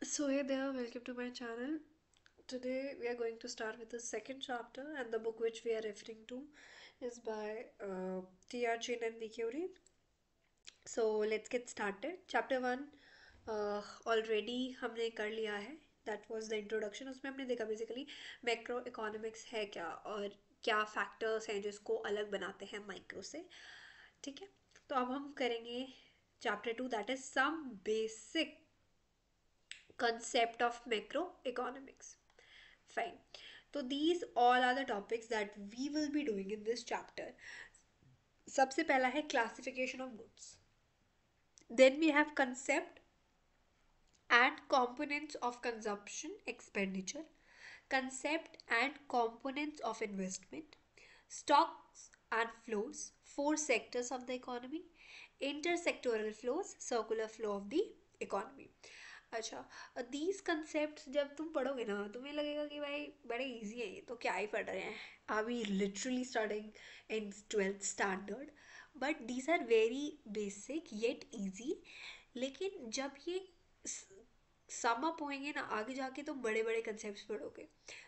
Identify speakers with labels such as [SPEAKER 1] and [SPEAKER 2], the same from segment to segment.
[SPEAKER 1] So hey there, welcome to my channel. Today we are going to start with the second chapter, and the book which we are referring to is by T.R. Chin and V. Curie. So let's get started. Chapter 1 already हमने कर लिया है. That was the introduction. उसमें हमने देखा basically macro economics है क्या और क्या फैक्टर्स हैं जिसको अलग बनाते हैं माइक्रो से. ठीक है, तो अब हम करेंगे chapter 2, that is some basic concept of macroeconomics. Fine. So these all are the topics that we will be doing in this chapter. सबसे पहला है classification of goods. Then we have concept and components of consumption expenditure, concept and components of investment, stocks and flows, four sectors of the economy, intersectoral flows, circular flow of the economy. अच्छा, these concept जब तुम पढ़ोगे ना तुम्हें लगेगा कि भाई बड़े इजी है, ये तो क्या ही पढ़ रहे हैं, are we literally starting in 12th standard. But these are very basic yet easy. लेकिन जब ये सम अप होएंगे ना आगे जाके तो बड़े बड़े कंसेप्ट पढ़ोगे.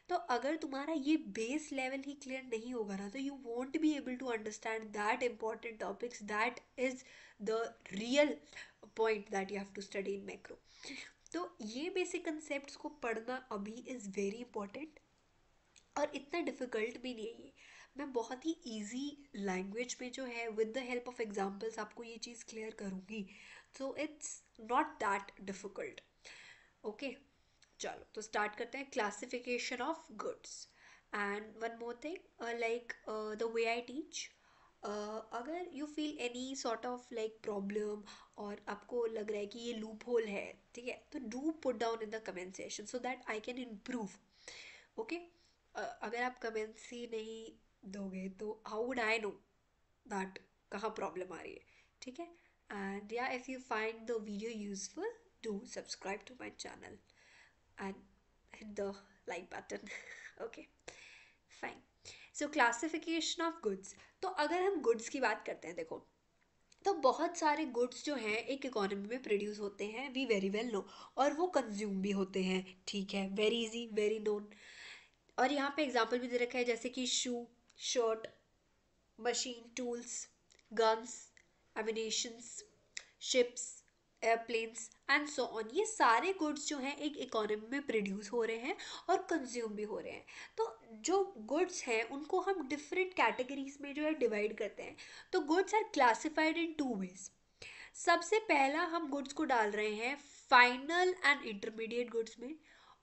[SPEAKER 1] तो अगर तुम्हारा ये बेस लेवल ही क्लियर नहीं होगा ना तो you won't be able to understand that important topics. That is the real point that you have to study in macro. तो ये बेसिक कंसेप्ट को पढ़ना अभी इज़ वेरी इंपॉर्टेंट और इतना डिफ़िकल्ट भी नहीं है ये. मैं बहुत ही इजी लैंग्वेज में जो है with the help of examples आपको ये चीज़ क्लियर करूँगी. So it's not that difficult. Okay, चलो तो स्टार्ट करते हैं. Classification of goods. And one more thing, like the way I teach, अगर you feel any sort of like problem और आपको लग रहा है कि ये लूप होल है, ठीक है, तो do put down in the comment session so that I can improve. Okay, अगर आप कमेंट्स ही नहीं दोगे तो how would I know that कहाँ प्रॉब्लम आ रही है. ठीक है, एंड या if you find the video useful do subscribe to my channel and hit the like button. Okay, fine. So classification of goods. तो अगर हम गुड्स की बात करते हैं, देखो तो बहुत सारे गुड्स जो हैं एक इकोनॉमी में प्रोड्यूस होते हैं, वी वेरी वेल नो, और वो कंज्यूम भी होते हैं. ठीक है, वेरी इजी, वेरी नोन. और यहाँ पे एग्जांपल भी दे रखा है जैसे कि shoe, shirt, machine, tools, guns, ammunitions, ships, airplanes and so on. ये सारे गुड्स जो हैं एक इकोनॉमी में प्रोड्यूस हो रहे हैं और कंज्यूम भी हो रहे हैं. तो जो गुड्स हैं उनको हम डिफरेंट कैटेगरीज में जो है डिवाइड करते हैं. तो goods are classified in two ways. सबसे पहला हम गुड्स को डाल रहे हैं फाइनल एंड इंटरमीडिएट गुड्स में,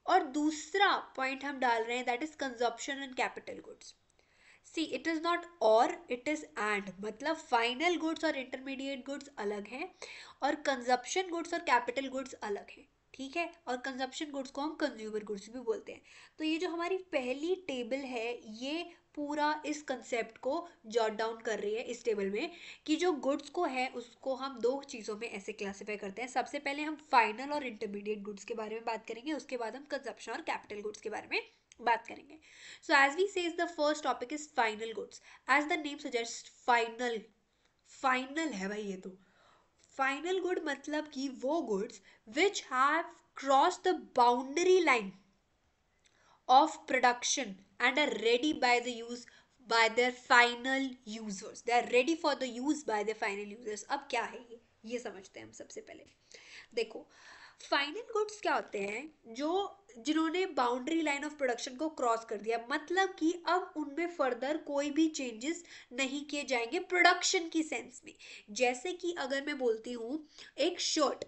[SPEAKER 1] और दूसरा पॉइंट हम डाल रहे हैं that is consumption and capital goods. See it is not और, इट इज़ एंड. मतलब फाइनल गुड्स और इंटरमीडिएट गुड्स अलग हैं और कंजप्शन गुड्स और कैपिटल गुड्स अलग हैं. ठीक है, और कंजप्शन गुड्स को हम कंज्यूमर गुड्स भी बोलते हैं. तो ये जो हमारी पहली टेबल है ये पूरा इस कंसेप्ट को जॉट डाउन कर रही है इस टेबल में कि जो गुड्स को है उसको हम दो चीज़ों में ऐसे क्लासीफाई करते हैं. सबसे पहले हम फाइनल और इंटरमीडिएट गुड्स के बारे में बात करेंगे, उसके बाद हम कंजप्शन और कैपिटल गुड्स के बारे में बात करेंगे. So as we says the first topic is final goods. As the name suggests, final, final है भाई ये तो. Final good मतलब कि वो goods which have crossed the boundary line of production and are ready by the use by their final users. They are ready for the use by their final users. अब क्या है ये समझते हैं हम सबसे पहले. देखो, फाइनल गुड्स क्या होते हैं, जो जिन्होंने बाउंड्री लाइन ऑफ प्रोडक्शन को क्रॉस कर दिया, मतलब कि अब उनमें फर्दर कोई भी चेंजेस नहीं किए जाएंगे प्रोडक्शन की सेंस में. जैसे कि अगर मैं बोलती हूँ एक शर्ट,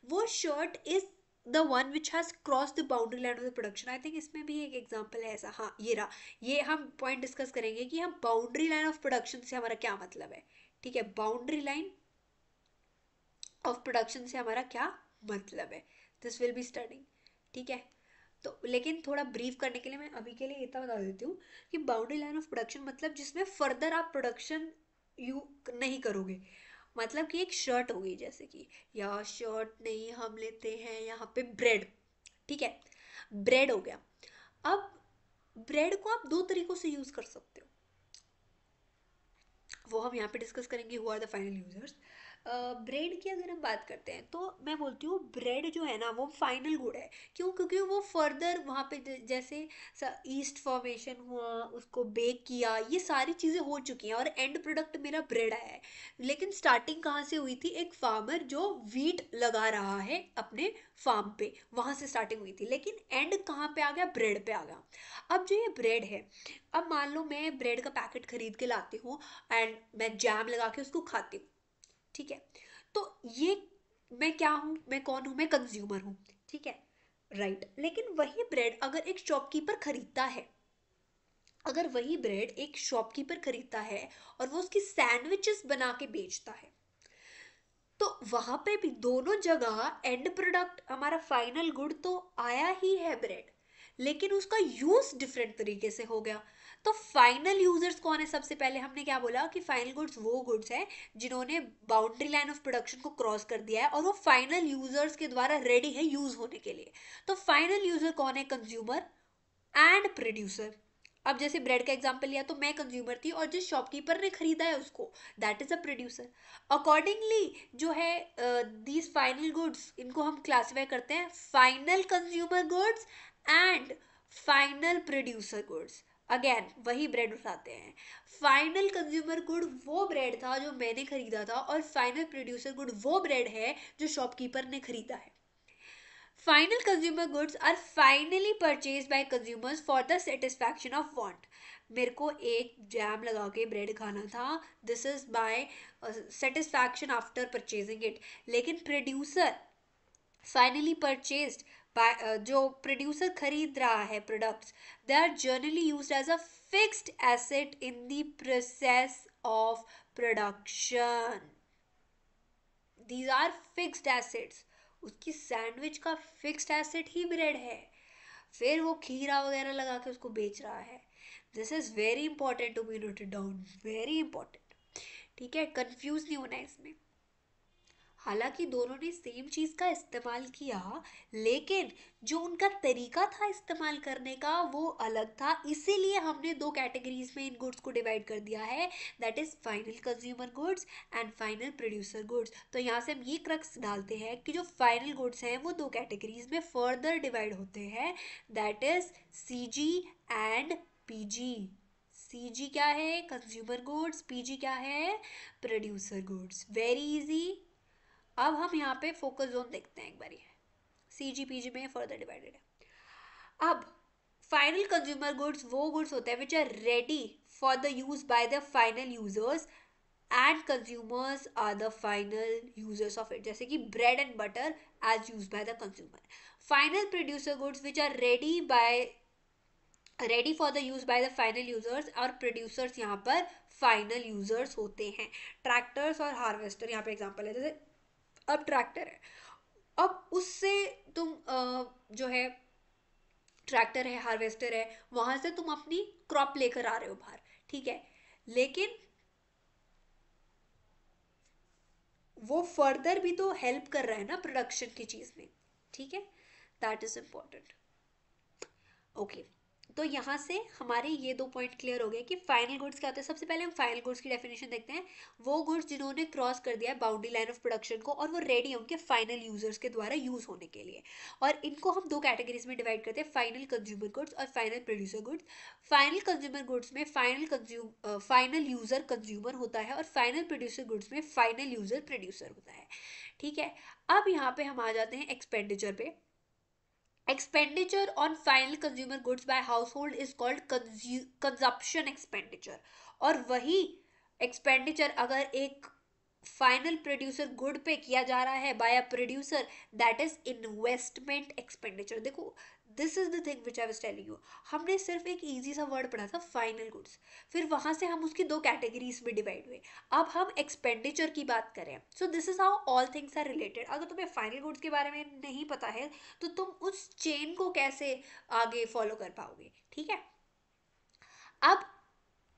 [SPEAKER 1] वो shirt is the one which has cross the boundary line of the production. I think इसमें भी एक एग्जाम्पल है ऐसा. हाँ ये रहा. ये हम पॉइंट डिस्कस करेंगे कि हम बाउंड्री लाइन ऑफ प्रोडक्शन से हमारा क्या मतलब है. ठीक है, बाउंड्री लाइन ऑफ प्रोडक्शन से हमारा क्या मतलब है, दिस विल बी स्टडिंग. ठीक है, तो लेकिन थोड़ा ब्रीफ करने के लिए मैं अभी के लिए इतना बता देती हूँ कि बाउंड्री लाइन ऑफ प्रोडक्शन मतलब जिसमें फर्दर आप प्रोडक्शन यू नहीं करोगे. मतलब कि एक शर्ट हो गई जैसे कि, या शर्ट नहीं, हम लेते हैं यहाँ पे ब्रेड. ठीक है, ब्रेड हो गया. अब ब्रेड को आप दो तरीकों से यूज़ कर सकते हो, वो हम यहाँ पे डिस्कस करेंगे who are the final users. Bread की अगर हम बात करते हैं तो मैं बोलती हूँ ब्रेड जो है ना वो फाइनल गुड है। क्यों? क्योंकि वो फर्दर वहाँ पे जैसे ईस्ट फॉर्मेशन हुआ, उसको बेक किया, ये सारी चीज़ें हो चुकी हैं और एंड प्रोडक्ट मेरा ब्रेड आया है। लेकिन स्टार्टिंग कहाँ से हुई थी? एक फार्मर जो वीट लगा रहा है अपने फार्म पे, वहाँ से स्टार्टिंग हुई थी, लेकिन एंड कहाँ पे आ गया? ब्रेड पे आ गया। अब जो ये ब्रेड है, अब मान लो मैं ब्रेड का पैकेट खरीद के लाती हूँ एंड मैं जैम लगा के उसको खाती हूँ, ठीक है? तो ये मैं क्या हूँ? मैं कौन हूँ? मैं कंज्यूमर हूँ, ठीक है? राइट। लेकिन वही ब्रेड अगर एक शॉपकीपर खरीदता है, अगर वही ब्रेड एक शॉपकीपर खरीदता है और वो उसकी सैंडविचेस बना के बेचता है, तो वहां पे भी दोनों जगह एंड प्रोडक्ट हमारा फाइनल गुड तो आया ही है ब्रेड, लेकिन उसका यूज डिफरेंट तरीके से हो गया। तो फाइनल यूजर्स कौन है? सबसे पहले हमने क्या बोला कि फाइनल गुड्स वो गुड्स है जिन्होंने बाउंड्री लाइन ऑफ प्रोडक्शन को क्रॉस कर दिया है और वो फाइनल यूजर्स के द्वारा रेडी है यूज होने के लिए। तो फाइनल यूजर कौन है? Consumer and producer. अब जैसे ब्रेड का एग्जांपल लिया तो मैं कंज्यूमर थी और जिस शॉपकीपर ने खरीदा है उसको, that is a producer. Accordingly जो है दीज फाइनल गुड्स, इनको हम क्लासिफाई करते हैं final consumer goods and final producer goods. Again वही ब्रेड उठाते हैं। फाइनल कंज्यूमर गुड वो ब्रेड था जो मैंने खरीदा था और फाइनल प्रोड्यूसर गुड वो ब्रेड है जो शॉपकीपर ने खरीदा है। Final consumer goods are finally purchased by consumers for the satisfaction of want. मेरे को एक जैम लगा के ब्रेड खाना था, this is by satisfaction after purchasing it. लेकिन प्रोड्यूसर फाइनली परचेज्ड बाय, जो प्रोड्यूसर खरीद रहा है products, they are generally used as a fixed asset in the process of production. These are fixed assets. उसकी sandwich का fixed asset ही bread है, फिर वो खीरा वगैरह लगा के उसको बेच रहा है। This is very important to be noted down, very important. ठीक है, कंफ्यूज नहीं होना है इसमें। हालांकि दोनों ने सेम चीज का इस्तेमाल किया, लेकिन जो उनका तरीका था इस्तेमाल करने का वो अलग था, इसीलिए हमने दो कैटेगरीज में इन गुड्स को डिवाइड कर दिया है, that is final consumer goods and final producer goods. तो यहाँ से हम ये क्रक्स डालते हैं कि जो फाइनल गुड्स हैं वो दो कैटेगरीज में फर्दर डिवाइड होते हैं, that is CG and PG. CG क्या है? Consumer goods. पीजी क्या है? Producer goods. Very easy. अब हम यहाँ पे फोकस जोन देखते हैं एक बारी। सी जी पी जी में फर्दर डिवाइडेड है। अब फाइनल कंज्यूमर गुड्स वो गुड्स होते हैं which are ready for the use by the final users and consumers are the final users of it, जैसे कि bread and butter as use by the consumer. Final producer goods which are ready for the use by the final users, और producers यहाँ पर final users होते हैं। Tractors और harvester यहाँ पे एग्जांपल है। जैसे अब ट्रैक्टर है, अब उससे तुम जो है ट्रैक्टर है, हार्वेस्टर है, वहां से तुम अपनी क्रॉप लेकर आ रहे हो बाहर, ठीक है? लेकिन वो फर्दर भी तो हेल्प कर रहा है ना प्रोडक्शन की चीज में, ठीक है? That is important. ओके, तो यहाँ से हमारे ये दो पॉइंट क्लियर हो गए कि फाइनल गुड्स क्या होते हैं। सबसे पहले हम फाइनल गुड्स की डेफिनेशन देखते हैं। वो गुड्स जिन्होंने क्रॉस कर दिया है बाउंड्री लाइन ऑफ प्रोडक्शन को और वो रेडी है उनके फाइनल यूजर्स के द्वारा यूज होने के लिए। और इनको हम दो कैटेगरीज में डिवाइड करते हैं, फाइनल कंज्यूमर गुड्स और final producer goods. Final consumer goods में फाइनल यूजर कंज्यूमर होता है और फाइनल प्रोड्यूसर गुड्स में फाइनल यूजर प्रोड्यूसर होता है, ठीक है? अब यहाँ पे हम आ जाते हैं एक्सपेंडिचर पे। Expenditure on final consumer goods by household is called consumption expenditure। और वही एक्सपेंडिचर अगर एक फाइनल प्रोड्यूसर गुड पे किया जा रहा है by a producer, that is investment expenditure. देखो, this is the thing which I was telling you. हमने सिर्फ एक इजी सा वर्ड पढ़ा था फाइनल गुड्स, फिर वहां से हम उसकी दो कैटेगरीज में डिवाइड हुए। अब हम एक्सपेंडिचर की बात करें, so this is how all things are related. अगर तुम्हें फाइनल गुड्स के बारे में नहीं पता है तो तुम उस चेन को कैसे आगे फॉलो कर पाओगे, ठीक है? अब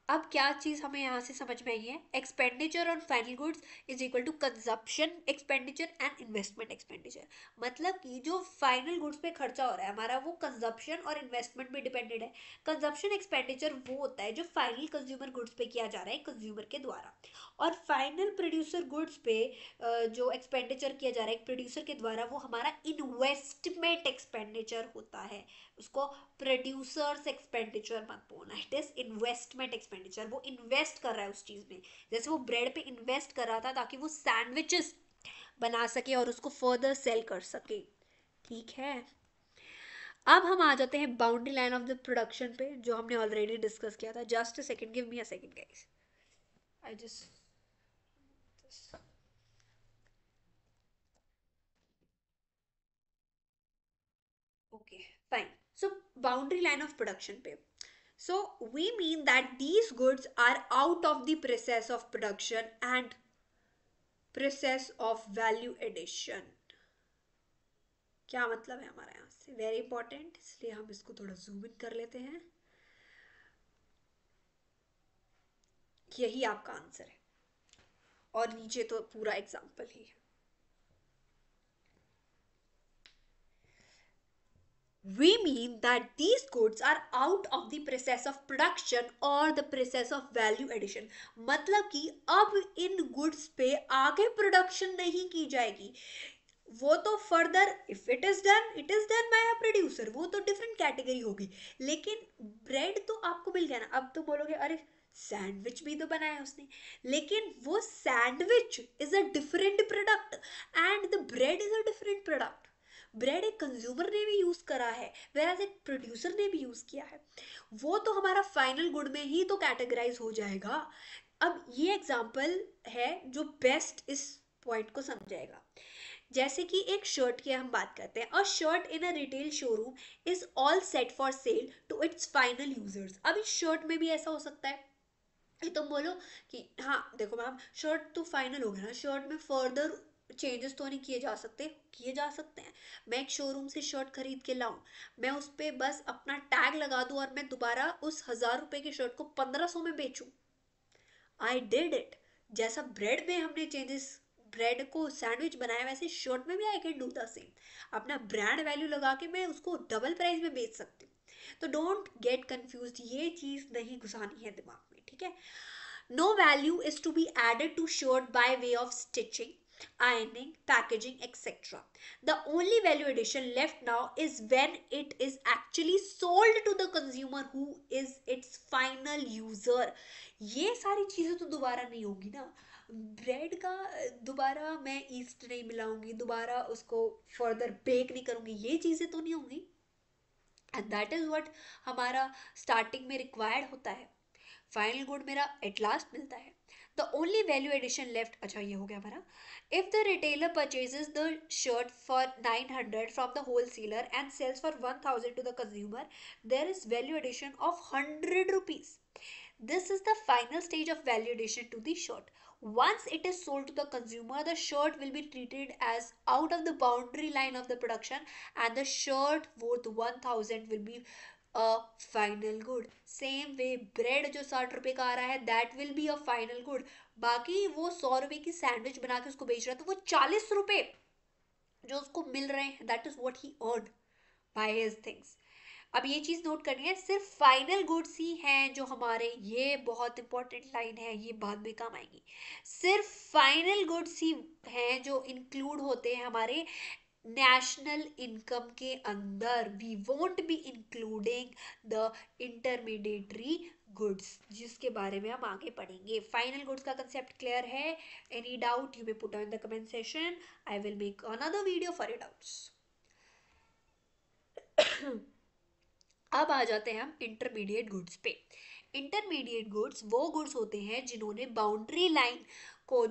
[SPEAKER 1] अब क्या चीज हमें यहाँ से समझ में आई है, expenditure on final goods is equal to consumption expenditure and investment expenditure. मतलब कि जो फाइनल गुड्स पे खर्चा हो रहा है हमारा, वो कंजप्शन और इन्वेस्टमेंट पे डिपेंडेड है। कंजप्शन एक्सपेंडिचर वो होता है जो फाइनल कंज्यूमर गुड्स पे किया जा रहा है कंज्यूमर के द्वारा, और फाइनल प्रोड्यूसर गुड्स पे जो एक्सपेंडिचर किया जा रहा है प्रोड्यूसर के द्वारा, वो हमारा इन्वेस्टमेंट एक्सपेंडिचर होता है। उसको प्रोड्यूसर्स एक्सपेंडिचर मत बोलना, इट इज इन्वेस्टमेंट एक्सपेंडिचर। वो इन्वेस्ट कर रहा है उस चीज में, जैसे वो ब्रेड पे इन्वेस्ट कर रहा था ताकि वो सैंडविचेस बना सके और उसको फर्दर सेल कर सके। ठीक है, अब हम आ जाते हैं boundary line of the production पे, जो हमने ऑलरेडी डिस्कस किया था। Just a second, give me a second guys, I just okay fine. So boundary line of production पे, so we mean that these goods are out of the process of production and process of value addition। क्या मतलब है हमारा यहाँ से, very important, इसलिए हम इसको थोड़ा जूम इन कर लेते हैं। यही आपका आंसर है, और नीचे तो पूरा एग्जाम्पल ही है। We mean that these goods are out of the process of production or the process of value addition। मतलब कि अब इन गुड्स पे आगे प्रोडक्शन नहीं की जाएगी, वो तो further if it is done by a producer, वो तो डिफरेंट कैटेगरी होगी। लेकिन ब्रेड तो आपको मिल गया ना, अब तो बोलोगे अरे सैंडविच भी तो बनाया उसने, लेकिन वो sandwich is a different product and the bread is a different product. Bread एक कंज्यूमर ने भी यूज करा है, वेराज एक प्रोड्यूसर ने भी यूज किया है, वो तो हमारा फाइनल गुड में ही तो कैटेगराइज हो जाएगा। अब ये एग्जांपल है जो बेस्ट इस पॉइंट को समझाएगा। जैसे कि एक शर्ट की हम बात करते हैं, a shirt in a retail showroom is all set for sale to its final users. अब इस शर्ट में भी ऐसा हो सकता है कि तुम बोलो कि हाँ देखो मैम, शर्ट तो फाइनल हो गया ना, शर्ट में फर्दर चेंजेस तो नहीं किए जा सकते, किए जा सकते हैं। मैं एक शोरूम से शर्ट खरीद के लाऊं, मैं उस पर बस अपना टैग लगा दूं और मैं दोबारा उस 1000 रुपए की शर्ट को 1500 में बेचूं, आई डिड इट। जैसा ब्रेड में हमने चेंजेस, ब्रेड को सैंडविच बनाया, वैसे शर्ट में भी I can do the same. अपना ब्रांड वैल्यू लगा के मैं उसको डबल प्राइस में बेच सकती हूँ। तो डोंट गेट कंफ्यूज, ये चीज नहीं घुसानी है दिमाग में, ठीक है। No value is to be added to shirt by way of stitching, ironing, packaging, etc. The only value addition left now is when it is actually sold to the consumer who is its final user। ये सारी चीजें तो दोबारा नहीं होगी ना, bread का दोबारा मैं ईस्ट नहीं मिलाऊंगी, दोबारा उसको फर्दर बेक नहीं करूंगी, ये चीजें तो नहीं होंगी। एंड दैट इज व्हाट हमारा स्टार्टिंग में रिक्वायर्ड होता है। फाइनल गुड मेरा एट लास्ट मिलता है। The only value addition left, अच्छा ये हो गया हमारा। If the retailer purchases the shirt for 900 from the wholesaler and sells for 1000 to the consumer, there is value addition of 100 rupees. This is the final stage of value addition to the shirt. Once it is sold to the consumer, the shirt will be treated as out of the boundary line of the production, and the shirt worth 1000 will be a final good. Same way bread जो 60 रुपए का आ रहा है, that will be a final good. बाकी वो 100 रुपए की sandwich बना के उसको बेच रहा था, वो 40 रुपए जो उसको मिल रहे हैं, that is what he earned by his things। अब ये चीज नोट करनी है, सिर्फ फाइनल गुड्स ही हैं जो हमारे, ये बहुत इंपॉर्टेंट लाइन है, ये बाद में काम आएगी। सिर्फ फाइनल गुड्स ही हैं जो इंक्लूड होते हैं हमारे नेशनल इनकम के अंदर। We won't be including the intermediatory goods, जिसके बारे में हम आगे पढ़ेंगे। फाइनल गुड्स का कंसेप्ट क्लियर है? Any doubt you may put in the comment session, I will make another video for your doubts. अब आ जाते हैं हम इंटरमीडिएट गुड्स पे। इंटरमीडिएट गुड्स वो गुड्स होते हैं जिन्होंने को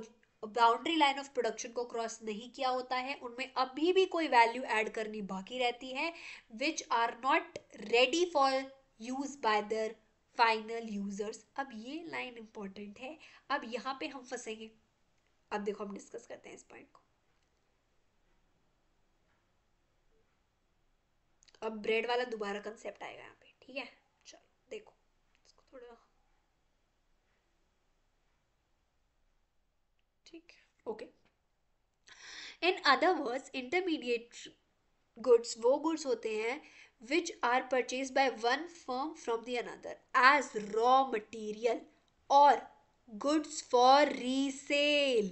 [SPEAKER 1] बाउंड्री लाइन ऑफ प्रोडक्शन को क्रॉस नहीं किया होता है, उनमें अभी भी कोई वैल्यू ऐड करनी बाकी रहती है, which are not ready for use by their final users. अब ये लाइन इंपॉर्टेंट है, अब यहाँ पे हम फंसेंगे। अब देखो हम डिस्कस करते हैं इस पॉइंट को। अब ब्रेड वाला दोबारा कंसेप्ट आएगा यहाँ पे, ठीक है। चलो देखो इसको थोड़ा okay, in other words intermediate goods वो गुड्स होते हैं which are purchase by one firm from the another as raw material और goods for resale,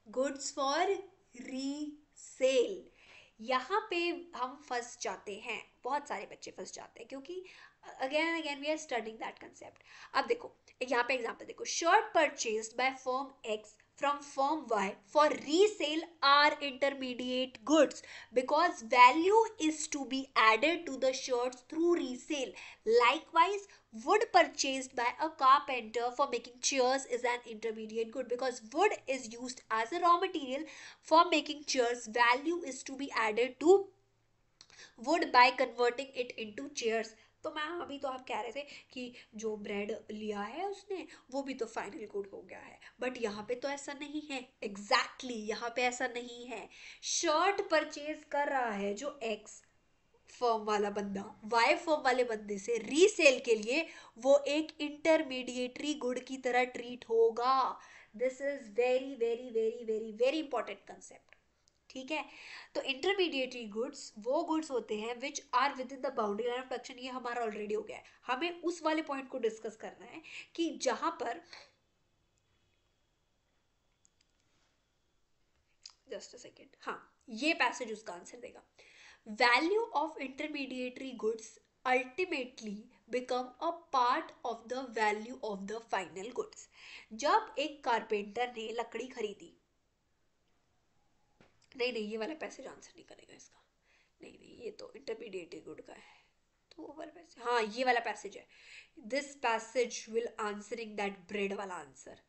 [SPEAKER 1] goods for resale. यहाँ पे हम फंस जाते हैं, बहुत सारे बच्चे फंस जाते हैं, क्योंकि again and again we are studying that concept. अब देखो यहाँ पे एग्जांपल देखो, shirt purchased by firm X from firm Y for resale are intermediate goods because value is to be added to the shirts through resale. Likewise, wood purchased by a carpenter for making chairs is an intermediate good because wood is used as a raw material for making chairs. Value is to be added to wood by converting it into chairs. तो ma'am अभी तो आप कह रहे थे कि जो bread लिया है उसने वो भी तो फाइनल गुड हो गया है, बट यहाँ पे तो ऐसा नहीं है। एग्जैक्टली यहाँ पे ऐसा नहीं है। शर्ट परचेज कर रहा है जो एक्स फर्म वाला बंदा वाई फर्म वाले बंदे से रीसेल के लिए, वो एक इंटरमीडिएटरी गुड की तरह ट्रीट होगा। This is very very very very very important concept. ठीक है, तो इंटरमीडिएटरी गुड्स वो गुड्स होते हैं which are within the boundary line of production. ये हमारा ऑलरेडी हो गया है, हमें उस वाले पॉइंट को डिस्कस करना है कि जहां पर, जस्ट अ सेकेंड, हाँ ये पैसेज उसका आंसर देगा। Value of intermediary goods ultimately become a part of the value of the final goods. जब एक कारपेंटर ने लकड़ी खरीदी, नहीं नहीं ये वाला पैसेज आंसर नहीं करेगा इसका, नहीं नहीं ये तो इंटरमीडिएट गुड का है, तो वो वाला पैसेज, हाँ ये वाला पैसेज है। This passage will answering that bread वाला आंसर।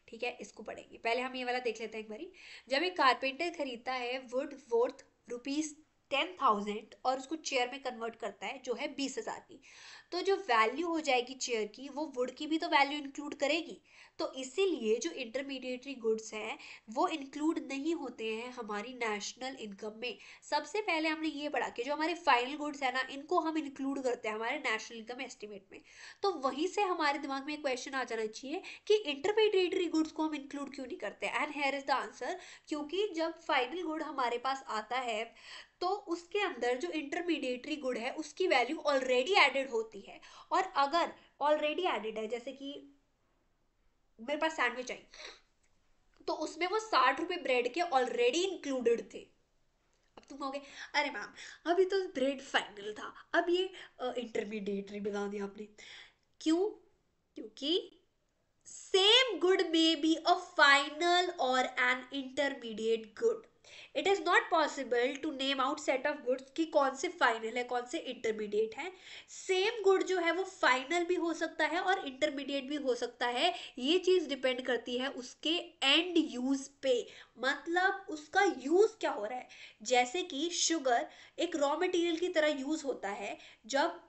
[SPEAKER 1] ठीक है, इसको पढ़ेंगे, पहले हम ये वाला देख लेते हैं एक बारी। जब एक कारपेंटर खरीदता है वुड वर्थ ₹10,000 और उसको चेयर में कन्वर्ट करता है जो है 20,000 की, तो जो वैल्यू हो जाएगी चेयर की वो वुड की भी तो वैल्यू इंक्लूड करेगी। तो इसीलिए जो इंटरमीडिएटरी गुड्स हैं वो इंक्लूड नहीं होते हैं हमारी नेशनल इनकम में। सबसे पहले हमने ये पढ़ा कि जो हमारे फाइनल गुड्स है ना इनको हम इंक्लूड करते हैं हमारे नेशनल इनकम एस्टिमेट में। तो वहीं से हमारे दिमाग में एक क्वेश्चन आ जाना चाहिए कि इंटरमीडिएटरी गुड्स को हम इंक्लूड क्यों नहीं करते, and here is the answer, क्योंकि जब फाइनल गुड हमारे पास आता है तो उसके अंदर जो इंटरमीडिएटरी गुड है उसकी वैल्यू ऑलरेडी एडेड होती है। और अगर ऑलरेडी एडेड है, जैसे कि मेरे पास सैंडविच आई, तो उसमें वो 60 रुपए ब्रेड के ऑलरेडी इंक्लूडेड थे। अब तुम कहोगे अरे मैम अभी तो ब्रेड फाइनल था, अब ये इंटरमीडिएटरी बता दिया आपने। क्यों? क्योंकि same good may be a final or an intermediate good. It is not possible to name out set of goods कि कौन से फाइनल है कौन से इंटरमीडिएट है। सेम गुड जो है वो फाइनल भी हो सकता है और इंटरमीडिएट भी हो सकता है, ये चीज डिपेंड करती है उसके एंड यूज पे, मतलब उसका यूज क्या हो रहा है। जैसे कि शुगर एक रॉ मटेरियल की तरह यूज होता है जब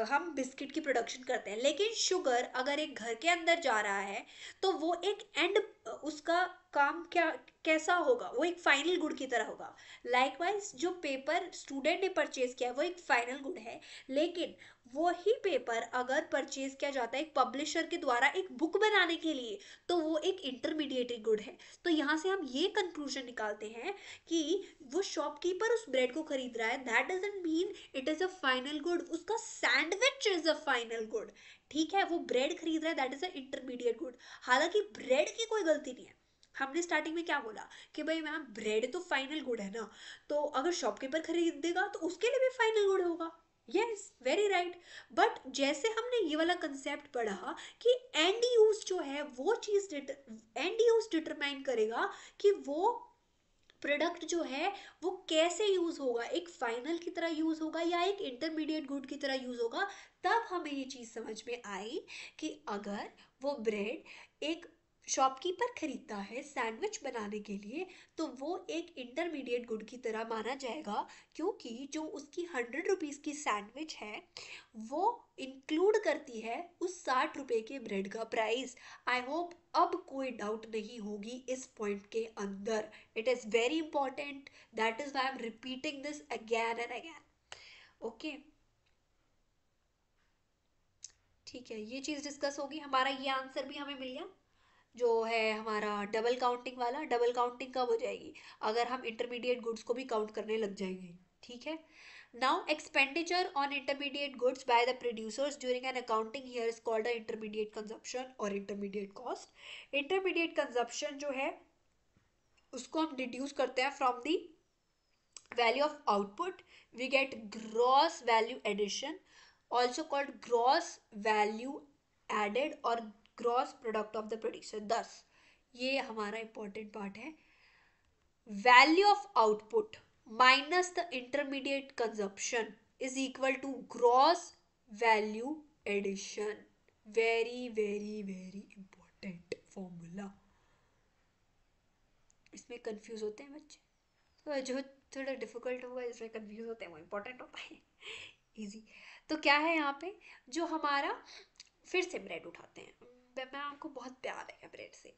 [SPEAKER 1] हम बिस्किट की प्रोडक्शन करते हैं, लेकिन शुगर अगर एक घर के अंदर जा रहा है तो वो एक एंड, उसका काम क्या कैसा होगा, वो एक फाइनल गुड की तरह होगा। लाइकवाइज जो पेपर स्टूडेंट ने परचेज किया है वो एक फाइनल गुड है, लेकिन वही पेपर अगर परचेज किया जाता है एक पब्लिशर के द्वारा एक बुक बनाने के लिए तो वो एक इंटरमीडिएट गुड है। तो यहाँ से हम ये कंक्लूजन निकालते हैं कि वो शॉपकीपर उस ब्रेड को खरीद रहा है, that doesn't mean it is a final good, उसका sandwich is a final good. ठीक है, वो ब्रेड खरीद रहा है that is a intermediate good, हालांकि ब्रेड की कोई गलती नहीं है। हमने स्टार्टिंग में क्या बोला कि भाई मैम ब्रेड तो फाइनल गुड है ना, तो अगर शॉपकीपर खरीदेगा तो उसके लिए भी फाइनल गुड होगा। यस वेरी राइट, बट जैसे हमने ये वाला कंसेप्ट पढ़ा कि एंड यूज जो है वो चीज एंड यूज डिटरमाइन करेगा कि वो प्रोडक्ट जो है वो कैसे यूज होगा, एक फाइनल की तरह यूज होगा या एक इंटरमीडिएट गुड की तरह यूज होगा। तब हमें ये चीज समझ में आई कि अगर वो ब्रेड एक शॉपकीपर खरीदता है सैंडविच बनाने के लिए तो वो एक इंटरमीडिएट गुड की तरह माना जाएगा, क्योंकि जो उसकी 100 रुपीज की सैंडविच है वो इंक्लूड करती है उस 60 रुपए के ब्रेड का प्राइस। आई होप अब कोई डाउट नहीं होगी इस पॉइंट के अंदर। It is very important, that is why I am repeating this again and again. Okay ठीक है, ये चीज डिस्कस होगी, हमारा ये आंसर भी हमें मिल गया। जो है हमारा डबल काउंटिंग वाला, डबल काउंटिंग कब हो जाएगी, अगर हम इंटरमीडिएट गुड्स को भी काउंट करने लग जाएंगे, ठीक है। Now expenditure on intermediate goods by the producers during an accounting year is called the intermediate consumption और इंटरमीडिएट कॉस्ट। इंटरमीडिएट कंजप्शन जो है उसको हम डिड्यूस करते हैं from the value of output, we get gross value addition, also called gross value added or gross product of the producer। thus ये हमारा important part है, value of output minus the intermediate consumption is equal to gross value addition। very very very important formula। इसमें confuse होते हैं बच्चे, तो जो थोड़ा डिफिकल्ट होगा इसमें कंफ्यूज होते हैं वो इंपॉर्टेंट होता है। इजी। तो क्या है यहाँ पे, जो हमारा, फिर से ब्रेड उठाते हैं, मैं आपको बहुत प्यार है ब्रेड से,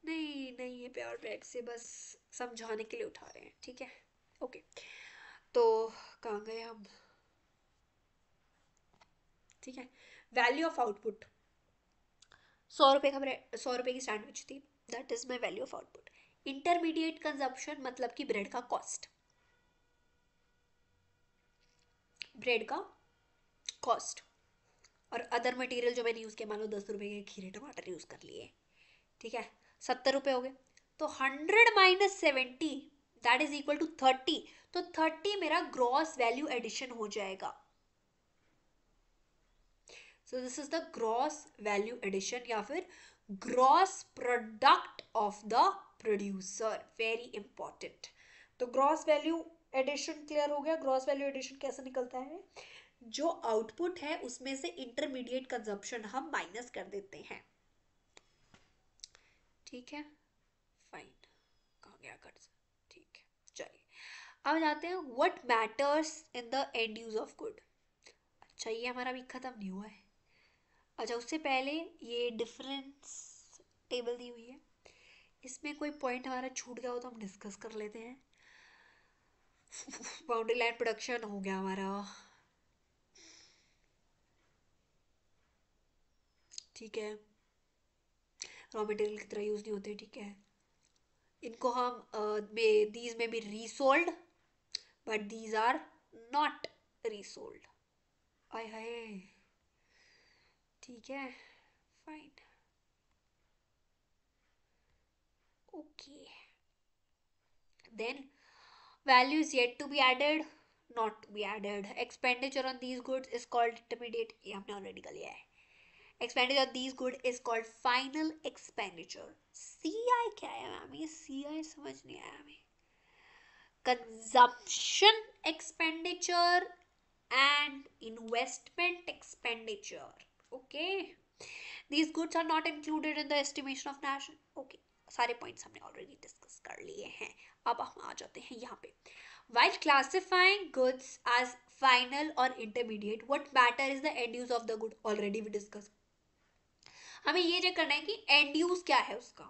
[SPEAKER 1] नहीं नहीं ये प्यार ब्रेड से बस समझाने के लिए उठा रहे हैं, ठीक है। ओके, तो कहाँ गए हम, ठीक है। वैल्यू ऑफ आउटपुट, 100 रुपये का ब्रेड, 100 रुपये की सैंडविच थी, that is my value of output. Intermediate consumption मतलब कि ब्रेड का कॉस्ट, ब्रेड का कॉस्ट, और अदर मटेरियल जो मैंने यूज़ किया, मान लो 10 रुपये के खीरे टमाटर यूज़ कर लिए, ठीक है, 70 रुपये हो गए। तो 100 - 70 दैट इज इक्वल टू 30, तो 30 मेरा ग्रॉस वैल्यू एडिशन हो जाएगा। So this is the gross value addition या फिर gross product of the producer, very important. तो ग्रॉस वैल्यू एडिशन क्लियर हो गया। ग्रॉस वैल्यू एडिशन कैसे निकलता है, जो आउटपुट है उसमें से इंटरमीडिएट कंजप्शन हम माइनस कर देते हैं, ठीक है, फाइन। कहाँ गया कर्ज, ठीक है, चलिए अब जाते हैं what matters in the end use of good. अच्छा ये हमारा भी खत्म नहीं हुआ है। अच्छा उससे पहले ये डिफरेंस टेबल दी हुई है, इसमें कोई पॉइंट हमारा छूट गया हो तो हम डिस्कस कर लेते हैं। बाउंड्री लाइन प्रोडक्शन हो गया हमारा, ठीक है, रॉ मटेरियल की तरह यूज नहीं होते, ठीक है। इनको हम दीज में be resold but these are not resold. आय हाय, ठीक है, fine, okay. Then value is yet to be added, not to be added, expenditure on these goods is called intermediate, ये हमने ऑलरेडी कर लिया है। expenditure on these goods is called final expenditure। CI क्या है मैम, ये CI समझ नहीं आया हमें। consumption expenditure and investment expenditure, okay, these goods are not included in the estimation of national, okay, सारे पॉइंट्स हमने ऑलरेडी डिस्कस कर लिए हैं। अब हम आ जाते हैं यहाँ पे, while classifying goods as final or intermediate, what matter is the end use of the good, already we discussed। हमें ये चेक करना है कि एंड यूज क्या है उसका,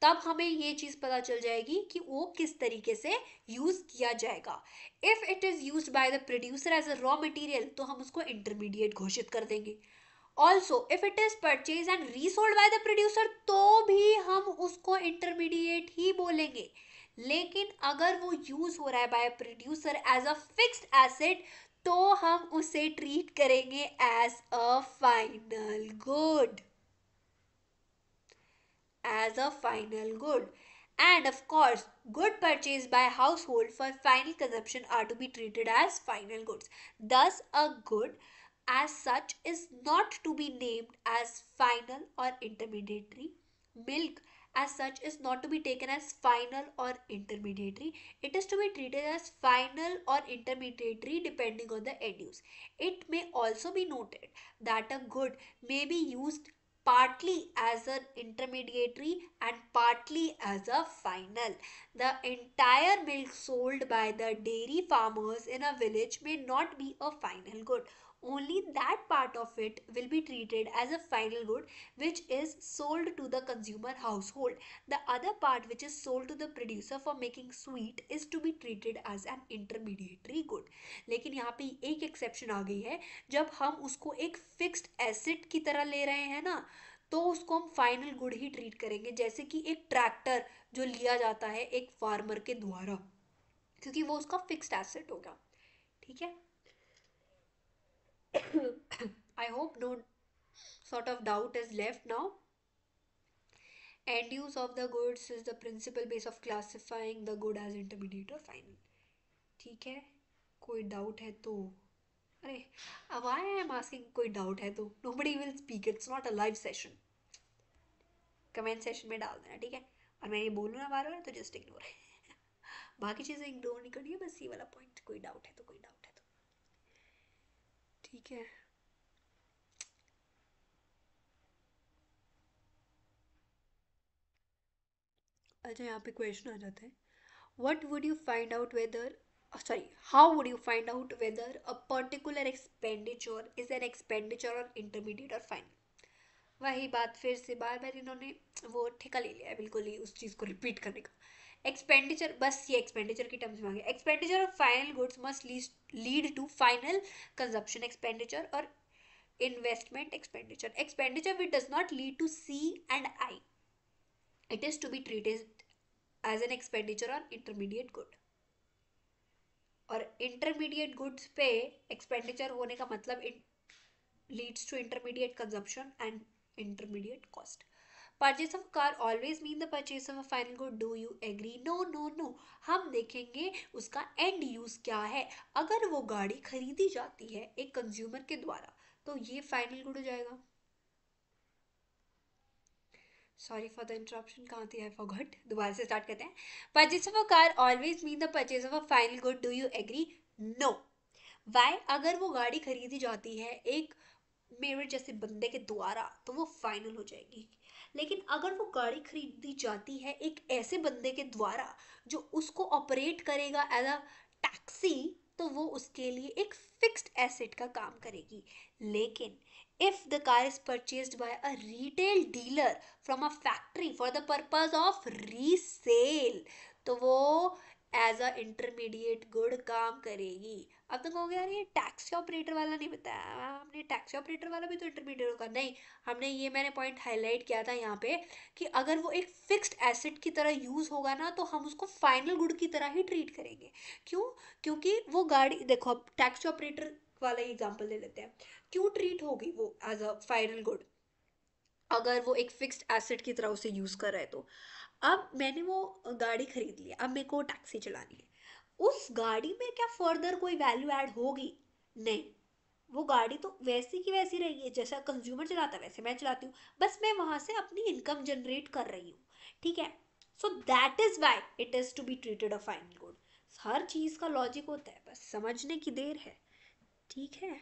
[SPEAKER 1] तब हमें ये चीज पता चल जाएगी कि वो किस तरीके से यूज किया जाएगा। If it is use by the producer as a raw material तो हम उसको इंटरमीडिएट घोषित कर देंगे। Also if it is purchase and resold by the producer तो भी हम उसको इंटरमीडिएट ही बोलेंगे। लेकिन अगर वो यूज हो रहा है by producer as a fixed asset तो हम उसे ट्रीट करेंगे as a final good, as a final good. And of course, good purchased by household for final consumption are to be treated as final goods. Thus, a good as such is not to be named as final or intermediary. Milk as such is not to be taken as final or intermediary. It is to be treated as final or intermediary depending on the end use. It may also be noted that a good may be used partly as an intermediary and partly as a final. The entire milk sold by the dairy farmers in a village may not be a final good. Only that part of it will be treated as a final good which is sold to the consumer household. The other part which is sold to the producer for making sweet is to be treated as an intermediary good. लेकिन यहाँ पे एक exception आ गई है, जब हम उसको एक फिक्स्ड एसेट की तरह ले रहे हैं ना, तो उसको हम फाइनल गुड ही ट्रीट करेंगे, जैसे कि एक ट्रैक्टर जो लिया जाता है एक फार्मर के द्वारा, क्योंकि वो उसका फिक्स्ड एसेट होगा. ठीक है. I hope no sort of doubt is left now. End use of the goods is the principal base of classifying the good as intermediate or final. ठीक है. कोई डाउट है तो, अरे why I am asking कोई doubt है तो, nobody will speak, it's not a live session. Comment session में डाल देना, ठीक है. और मैं ये बोलूँ ना बार बार तो जस्ट इग्नोर है. बाकी चीज़ें इग्नोर नहीं करनी है, बस ये वाला पॉइंट, कोई डाउट है तो, कोई डाउट है तो. ठीक है. अच्छा, यहाँ पे क्वेश्चन आ जाता है. What would you find out whether, sorry, how would you find out whether a particular expenditure is an expenditure or intermediate or final? वही बात फिर से बार बार इन्होंने वो ठेका ले लिया है बिल्कुल ही उस चीज़ को रिपीट करने का. एक्सपेंडिचर, बस ये एक्सपेंडिचर की टर्म्स मांगे. Expenditure of final goods must lead to final consumption expenditure और investment expenditure. Expenditure which does not lead to C and I, it is to be treated as an expenditure on intermediate good. और intermediate goods पे expenditure होने का मतलब leads to intermediate consumption and intermediate cost. Purchase of car always mean the purchase of a final good. Do you agree? No no no. हम देखेंगे उसका and use क्या है. अगर वो गाड़ी खरीदी जाती है एक कंज्यूमर के द्वारा तो ये फाइनल गुड हो जाएगा. सॉरी फॉर द इंटरप्शन, कहाँ थी, आई फॉरगॉट. दोबारा से स्टार्ट करते हैं. Purchase of a car always mean the purchase of a final good. Do you agree? No. Why? अगर वो गाड़ी खरीदी जाती है एक मेरे जैसे बंदे के द्वारा तो वो फाइनल हो जाएगी. लेकिन अगर वो गाड़ी खरीदी जाती है एक ऐसे बंदे के द्वारा जो उसको ऑपरेट करेगा एज अ टैक्सी, तो वो उसके लिए एक फिक्स्ड एसेट का काम करेगी. लेकिन if the car is purchased by a retail dealer from a factory for the purpose of resale, तो वो एज अ इंटरमीडिएट गुड काम करेगी. अब तक हो गया यार ये टैक्सी ऑपरेटर वाला नहीं बताया हमने. टैक्सी ऑपरेटर वाला भी तो इंटरमीडिएट होगा. नहीं, हमने ये मैंने पॉइंट हाईलाइट किया था यहाँ पे कि अगर वो एक फिक्स्ड एसेट की तरह यूज होगा ना तो हम उसको फाइनल गुड की तरह ही ट्रीट करेंगे. क्यों? क्योंकि वो गाड़ी देखो, अब टैक्सी ऑपरेटर वाला एग्जाम्पल ले लेते हैं. क्यों ट्रीट होगी वो एज अ फाइनल गुड अगर वो एक फिक्स्ड एसेट की तरह उसे यूज कर रहे. तो अब मैंने वो गाड़ी खरीद लिया, अब मेरे को टैक्सी चलानी है. उस गाड़ी में क्या फर्दर कोई वैल्यू ऐड होगी? नहीं. वो गाड़ी तो वैसी की वैसी रहेगी, जैसा कंज्यूमर चलाता है वैसे मैं चलाती हूँ. बस मैं वहां से अपनी इनकम जनरेट कर रही हूँ. ठीक है. So that is why it is to be treated a final good. हर चीज का लॉजिक होता है, बस समझने की देर है. ठीक है.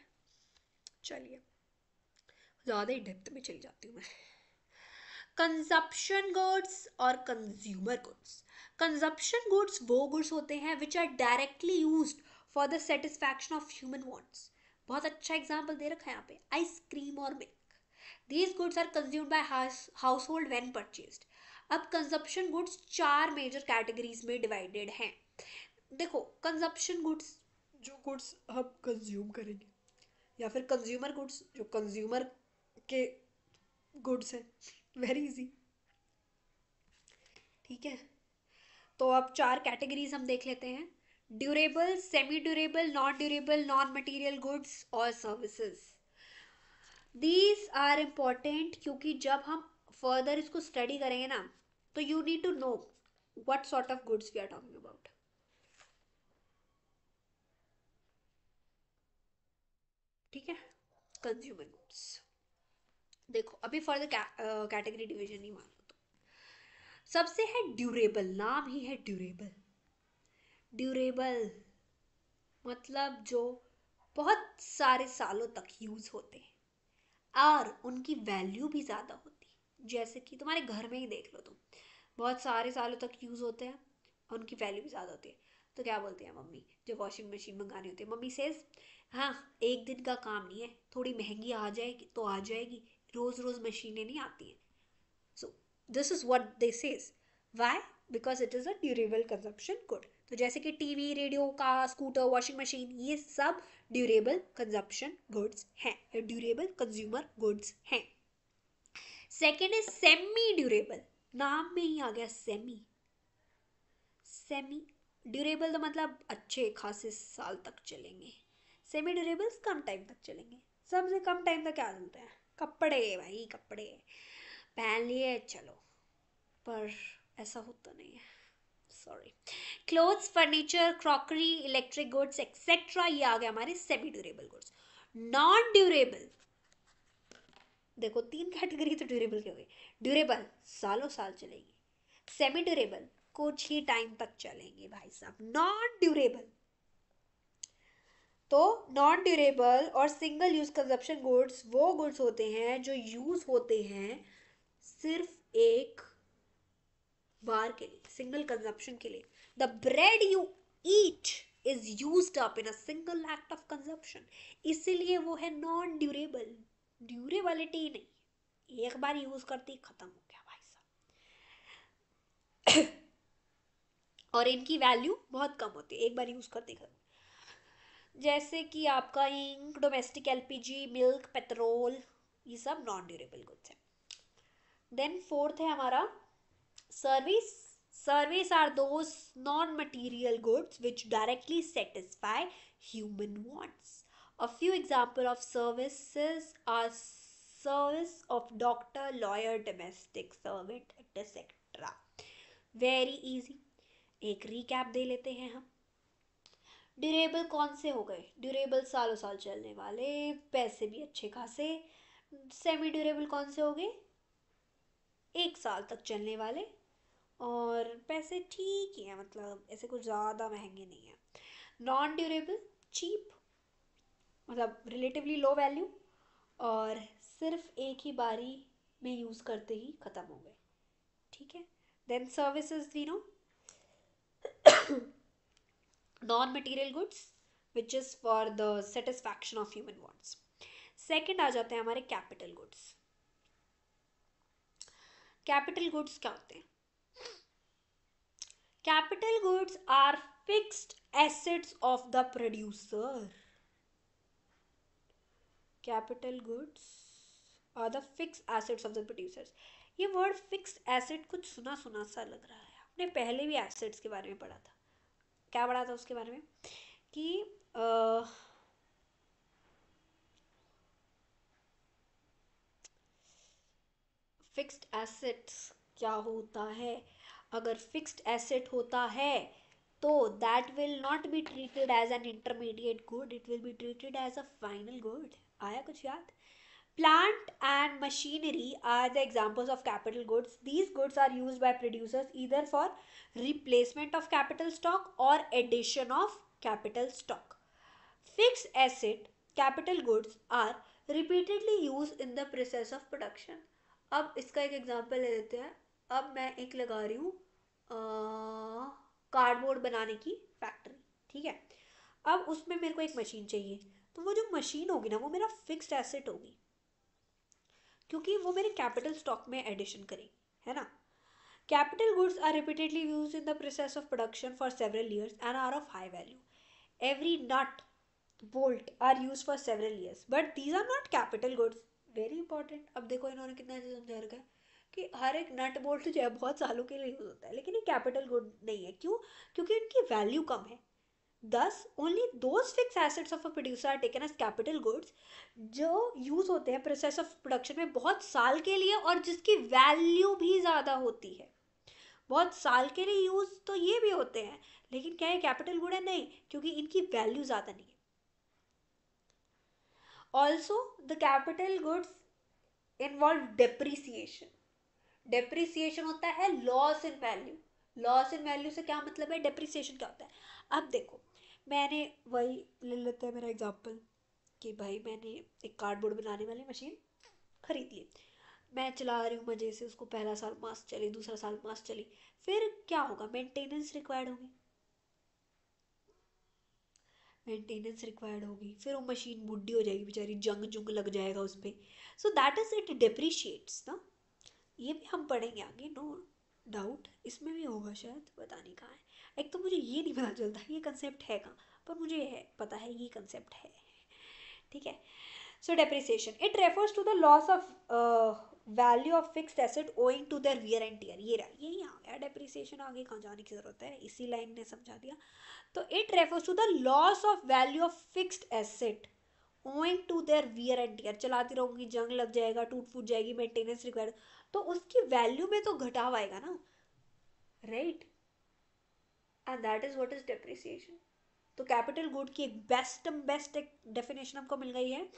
[SPEAKER 1] चलिए, ज़्यादा ही डेप्थ में चली जाती हूँ मैं. कंजप्शन गुड्स और कंज्यूमर गुड्स. कंजप्शन गुड्स वो गुड्स होते हैं which are directly used for the satisfaction of human wants. बहुत अच्छा एग्जांपल दे रखा है यहाँ पे, आइसक्रीम और milk. These goods are consumed by household when purchased. अब कंजप्शन गुड्स 4 मेजर कैटेगरीज में डिवाइडेड हैं. देखो, कंजप्शन गुड्स जो गुड्स हम कंज्यूम करेंगे, या फिर कंज्यूमर गुड्स जो कंज्यूमर के गुड्स है. Very easy. ठीक है. तो अब 4 कैटेगरीज हम देख लेते हैं. Durable, semi durable, non durable, non material goods और सर्विसेज. दीज आर इम्पॉर्टेंट क्योंकि जब हम फर्दर इसको स्टडी करेंगे ना तो you need to know what sort of goods we are talking about. ठीक है. कंज्यूमर गुड्स देखो, अभी फर्दर कैटेगरी डिवीजन नहीं मान लो तो सबसे है ड्यूरेबल. नाम ही है ड्यूरेबल. ड्यूरेबल मतलब जो बहुत सारे सालों तक यूज होते हैं और उनकी वैल्यू भी ज़्यादा होती है. जैसे कि तुम्हारे घर में ही देख लो तुम, बहुत सारे सालों तक यूज़ होते हैं और उनकी वैल्यू भी ज़्यादा होती है. तो क्या बोलते हैं मम्मी जब वॉशिंग मशीन मंगानी होती है? मम्मी सेज हाँ, एक दिन का काम नहीं है, थोड़ी महंगी आ जाएगी तो आ जाएगी, रोज़ रोज़ मशीनें नहीं आती हैं. So this is what they says. Why? Because it is a durable consumption good. तो जैसे कि TV, radio, car, scooter, washing machine, ये सब ड्यूरेबल कंजप्शन गुड्स हैं या ड्यूरेबल कंज्यूमर गुड्स हैं. सेकेंड इज सेमी ड्यूरेबल, नाम में ही आ गया सेमी। सेमी ड्यूरेबल तो मतलब अच्छे खासे साल तक चलेंगे, सेमी ड्यूरेबल कम टाइम तक चलेंगे। सबसे कम टाइम तक क्या चलते हैं? कपड़े भाई, कपड़े पहन लिए चलो, पर ऐसा होता नहीं है, sorry. Clothes, furniture, crockery, electric goods etcetera, ये आ गया हमारे semi durable goods. Non durable, देखो 3 कैटेगरी तो ड्यूरेबल की हो गई। ड्यूरेबल सालों साल चलेगी, सेमी ड्यूरेबल कुछ ही टाइम तक चलेंगे भाई साहब। नॉन ड्यूरेबल, तो नॉन ड्यूरेबल और सिंगल यूज कंजप्शन गुड्स वो गुड्स होते हैं जो यूज होते हैं सिर्फ एक बार के लिए, सिंगल कंजप्शन के लिए। The bread you eat is used up in a single act of consumption, इसीलिए वो है नॉन ड्यूरेबल। ड्यूरेबिलिटी नहीं, एक बार यूज करते ही खत्म हो गया भाई साहब। और इनकी वैल्यू बहुत कम होती है, एक बार यूज करते ही खत्म। जैसे कि आपका ink, domestic LPG, milk, petrol, ये सब नॉन ड्यूरेबल गुड्स है। देन फोर्थ है हमारा service. Service are those non material goods which directly satisfy human wants. A few example of services are service of doctor, lawyer, domestic servant, etc. Very easy, एक recap दे लेते हैं हम। Durable कौन से हो गए? ड्यूरेबल सालों साल चलने वाले, पैसे भी अच्छे खासे। सेमी ड्यूरेबल कौन से हो गए? 1 साल तक चलने वाले और पैसे ठीक ही है, मतलब ऐसे कुछ ज़्यादा महंगे नहीं है। नॉन ड्यूरेबल चीप, मतलब रिलेटिवली लो वैल्यू, और सिर्फ एक ही बारी में यूज़ करते ही ख़त्म हो गए, ठीक है। Then services we know, non material goods which is for the satisfaction of human wants. Second आ जाते हैं हमारे कैपिटल गुड्स। कैपिटल गुड्स क्या होते हैं? Capital goods are fixed assets of the producer. Capital goods are the fixed assets of the producers. ये word fixed asset कुछ सुना सुना सा लग रहा है, आपने पहले भी एसेट्स के बारे में पढ़ा था। क्या पढ़ा था उसके बारे में? कि फिक्स्ड एसेट्स क्या होता है। अगर फिक्स्ड एसेट होता है तो that will not be treated as an intermediate good, it will be treated as a final good. आया कुछ याद? Plant and machinery are the examples of capital goods. These goods are used by producers either for replacement of capital stock or addition of capital stock. Fixed asset capital goods are repeatedly used in the process of production. अब इसका एक example ले लेते हैं। अब मैं एक लगा रही हूँ कार्डबोर्ड बनाने की फैक्ट्री, ठीक है। अब उसमें मेरे को एक मशीन चाहिए, तो वो जो मशीन होगी ना वो मेरा फिक्स्ड एसेट होगी, क्योंकि वो मेरे कैपिटल स्टॉक में एडिशन करेगी, है ना। Capital goods are repeatedly use in the process of production for several years and are of high value. Every nut bolt are use for several years but these are not capital goods. Very important. अब देखो इन्होंने कितना अच्छे समझा रखा है कि हर एक नट बोल्ट जो है बहुत सालों के लिए यूज होता है, लेकिन ये कैपिटल गुड नहीं है। क्यों? क्योंकि इनकी वैल्यू कम है। Thus, only those fixed assets of a producer are taken as capital goods जो यूज होते हैं प्रोसेस ऑफ प्रोडक्शन में बहुत साल के लिए और जिसकी वैल्यू भी ज़्यादा होती है। बहुत साल के लिए यूज तो ये भी होते हैं, लेकिन क्या ये कैपिटल गुड है? नहीं, क्योंकि इनकी वैल्यू ज़्यादा नहीं है। Also the capital goods involve depreciation. Depreciation होता है loss in value. Loss in value से क्या मतलब है? डेप्रिसिएशन क्या होता है? अब देखो, मैंने वही ले लेते हैं मेरा एग्जांपल कि भाई मैंने एक कार्डबोर्ड बनाने वाली मशीन खरीद ली, मैं चला रही हूँ मज़े से उसको, पहला साल मस्त चली, दूसरा साल मस्त चली, फिर क्या होगा? मेंटेनेंस रिक्वायर्ड होगी, मेंटेनेंस रिक्वायर्ड होगी, फिर वो मशीन बुढ़ी हो जाएगी बेचारी, जंग जुंग लग जाएगा उस पर। सो दैट इज इट डिप्रिशिएट्स ना। ये भी हम पढ़ेंगे आगे, नो डाउट इसमें भी होगा शायद, पता नहीं कहाँ है। एक तो मुझे ये नहीं पता चलता ये कंसेप्ट है कहाँ, पर मुझे है पता है ये कंसेप्ट है, ठीक है. So depreciation, it refers to the loss of value of fixed asset owing to their wear and tear. ये रहा, यही आ गया depreciation, आगे कहाँ जाने की जरूरत है, इसी लाइन ने समझा दिया. तो it refers to the loss of value of fixed asset owing to their wear and tear. चलाती रहूंगी, जंग लग जाएगा, टूट फूट जाएगी, मेंटेनेंस रिक्वायर्ड, तो उसकी वैल्यू में तो घटाव आएगा ना, right. And that is what is depreciation. तो कैपिटल गुड की एक बेस्ट एक डेफिनेशन हमको मिल गई है.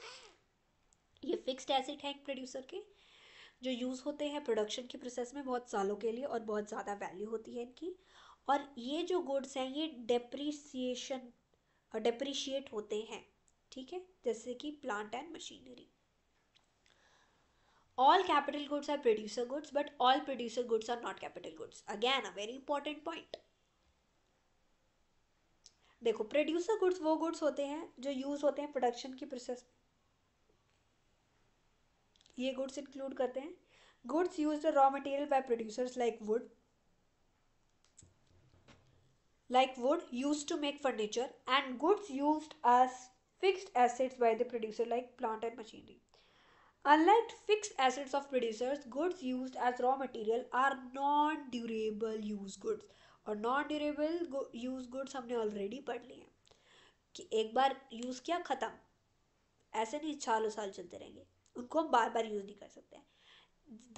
[SPEAKER 1] ये फिक्स्ड एसेट है एक प्रोड्यूसर के, जो यूज़ होते हैं प्रोडक्शन की प्रोसेस में बहुत सालों के लिए, और बहुत ज़्यादा वैल्यू होती है इनकी. और ये जो गुड्स हैं ये डेप्रिशिएट होते हैं, ठीक है, जैसे कि plant and machinery. All capital goods are producer goods, but all producer goods are not capital goods. Again, a very important point. देखो, प्रोड्यूसर गुड्स वो गुड्स होते हैं जो यूज होते हैं प्रोडक्शन की प्रोसेस में. ये गुड्स इंक्लूड करते हैं goods used raw material by producers like wood used to make furniture, and goods used as fixed assets by the producer like plant and machinery. Unlike fixed assets of producers, goods used as raw material are non-durable use goods. और non durable use goods हमने already पढ़ लिए हैं कि एक बार use किया ख़त्म, ऐसे नहीं सालों साल चलते रहेंगे, उनको हम बार बार यूज़ नहीं कर सकते हैं.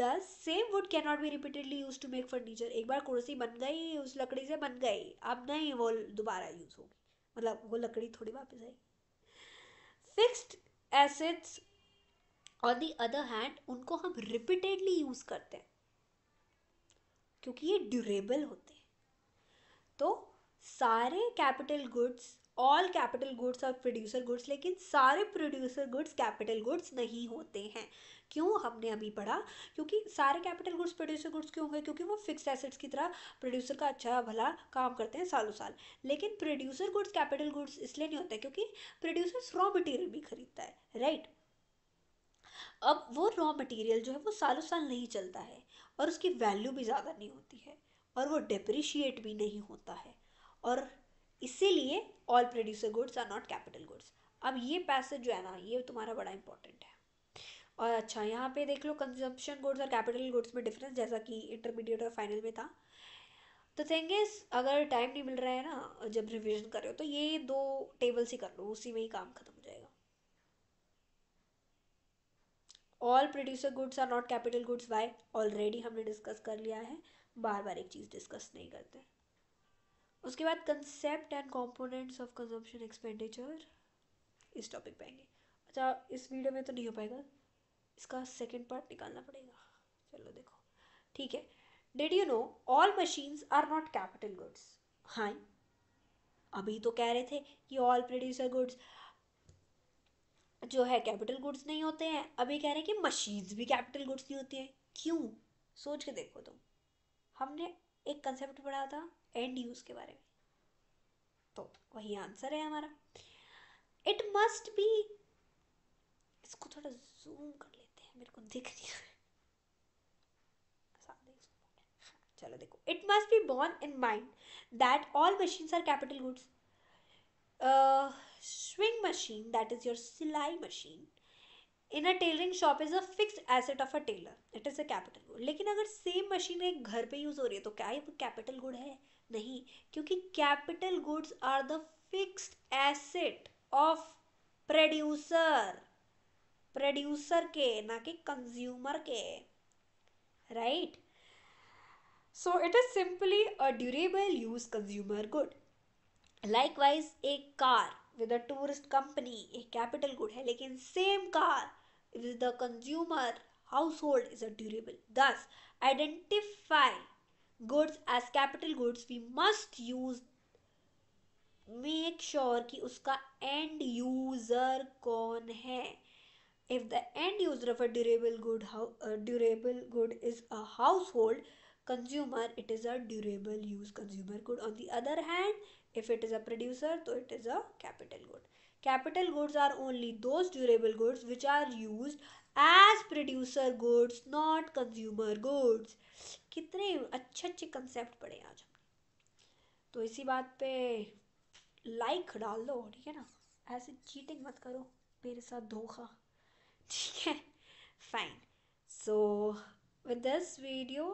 [SPEAKER 1] Thus, same wood cannot be repeatedly used to make furniture. एक बार कुर्सी बन गई, उस लकड़ी से बन गई, अब नहीं वो दोबारा यूज़ होगी, मतलब वो लकड़ी थोड़ी वापस आई. Fixed assets on the other hand, उनको हम रिपीटेडली यूज़ करते हैं क्योंकि ये ड्यूरेबल होते हैं. तो सारे capital goods, all capital goods और प्रोड्यूसर गुड्स, लेकिन सारे प्रोड्यूसर गुड्स कैपिटल गुड्स नहीं होते हैं. क्यों, हमने अभी पढ़ा, क्योंकि सारे कैपिटल गुड्स प्रोड्यूसर गुड्स क्यों होंगे, क्योंकि वो फिक्स्ड एसेट्स की तरह प्रोड्यूसर का अच्छा भला काम करते हैं सालों साल. लेकिन प्रोड्यूसर गुड्स कैपिटल गुड्स इसलिए नहीं होते क्योंकि प्रोड्यूसर रॉ मटेरियल भी खरीदता है, राइट. अब वो रॉ मटेरियल जो है वो सालों साल नहीं चलता है, और उसकी वैल्यू भी ज़्यादा नहीं होती है, और वो डेप्रिशिएट भी नहीं होता है, और इसीलिए all producer goods are not capital goods. अब ये पैसेज जो है ना, ये तुम्हारा बड़ा इंपॉर्टेंट है. और अच्छा, यहाँ पे देख लो कंजम्पशन गुड्स और कैपिटल गुड्स में डिफरेंस, जैसा कि इंटरमीडिएट और फाइनल में था. तो थिंग इज, अगर टाइम नहीं मिल रहा है ना जब रिविजन कर रहे हो, तो ये 2 टेबल्स ही कर लो, उसी में ही काम खत्म हो जाएगा. All producer goods are not capital goods, why, already हमने डिस्कस कर लिया है, बार बार एक चीज़ डिस्कस नहीं करते. उसके बाद concept and components of consumption expenditure, इस टॉपिक पे आएंगे. अच्छा, इस वीडियो में तो नहीं हो पाएगा, इसका सेकेंड पार्ट निकालना पड़ेगा. चलो देखो, ठीक है. Did you know all machines are not capital goods. हाँ, अभी तो कह रहे थे कि ऑल प्रोड्यूसर गुड्स जो है कैपिटल गुड्स नहीं होते हैं, अभी कह रहे हैं कि मशीन्स भी कैपिटल गुड्स नहीं होती हैं. क्यों, सोच के देखो तुम. हमने एक कंसेप्ट पढ़ा था एंड यूज के बारे में, तो वही आंसर है हमारा. इट मस्ट बी, इसको थोड़ा जूम कर लेते हैं, मेरे को दिख नहीं रहा. चलो देखो, it must be borne in mind that all machines are capital goods. Swing machine, that is your सिलाई machine, in a tailoring shop is a fixed asset of a tailor. It is a capital good. लेकिन अगर same machine एक घर पे use हो रही है तो क्या ये कैपिटल गुड है? नहीं, क्योंकि capital goods are the fixed asset of producer, producer के, ना कि कंज्यूमर के, right. So it is simply a durable use consumer good. Likewise एक car with a tourist company एक कैपिटल गुड है, लेकिन same car with the consumer household is a durable. Thus, identify goods as capital goods, we must use make sure कि उसका and user कौन है. If the end user of a durable good is a household consumer, it is a durable use consumer good. On the other hand, if it is a producer, so it is a capital good. Capital goods are only those durable goods which are used as producer goods, not consumer goods. कितने अच्छे अच्छे concept पढ़े आज हमने. तो इसी बात पे लाइक डाल दो, ठीक है ना, ऐसे चीटिंग मत करो. मेरे साथ धोखा। ठीक है, fine. So with this video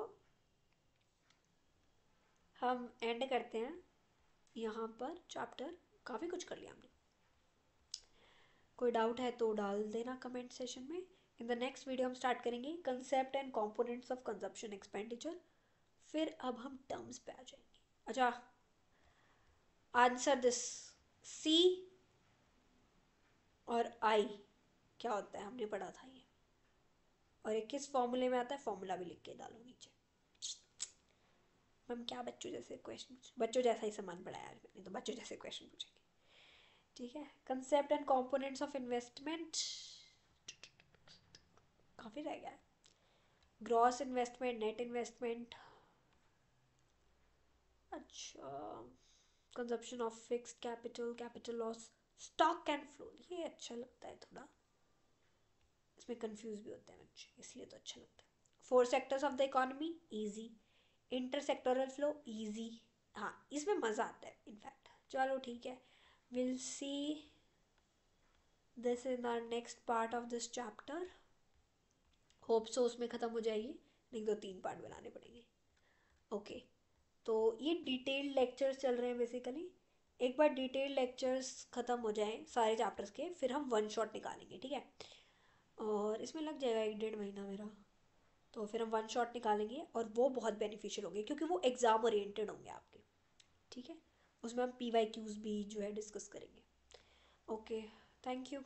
[SPEAKER 1] हम एंड करते हैं यहाँ पर चैप्टर। काफ़ी कुछ कर लिया हमने। कोई डाउट है तो डाल देना कमेंट सेशन में। इन द नेक्स्ट वीडियो हम स्टार्ट करेंगे concept and components of consumption expenditure. फिर अब हम टर्म्स पे आ जाएंगे। अच्छा, आंसर दिस, सी और आई क्या होता है, हमने पढ़ा था ये, और ये किस फॉर्मूले में आता है, फॉर्मूला भी लिख के डालो नीचे। मैम क्या बच्चों जैसे क्वेश्चन, बच्चों जैसा ही सामान पढ़ाया यार मैंने, तो बच्चों जैसे क्वेश्चन पूछेंगे। ठीक है, concept and components of investment काफ़ी रह गया है। ग्रॉस इन्वेस्टमेंट, नेट इन्वेस्टमेंट, अच्छा, consumption of fixed capital, capital loss, stock and flow, ये अच्छा लगता है थोड़ा, इसमें कंफ्यूज भी होते हैं बच्चे, इसलिए तो अच्छा लगता है। Four sectors of the economy, easy. Inter sectoral flow, easy. हाँ, इसमें मज़ा आता है इनफैक्ट। चलो ठीक है, will see this in our next part of this chapter. Hope so उसमें ख़त्म हो जाएगी, नहीं तो 3 पार्ट बनाने पड़ेंगे। ओके, तो ये डिटेल्ड लेक्चर्स चल रहे हैं बेसिकली। एक बार डिटेल्ड लेक्चर्स ख़त्म हो जाएं सारे चैप्टर्स के, फिर हम वन शॉट निकालेंगे, ठीक है। और इसमें लग जाएगा 1-1.5 महीना मेरा, तो फिर हम वन शॉट निकालेंगे और वो बहुत बेनिफिशियल होंगे क्योंकि वो एग्ज़ाम ओरिएंटेड होंगे आपके। ठीक है, उसमें हम PYQs भी जो है डिस्कस करेंगे। Okay, thank you.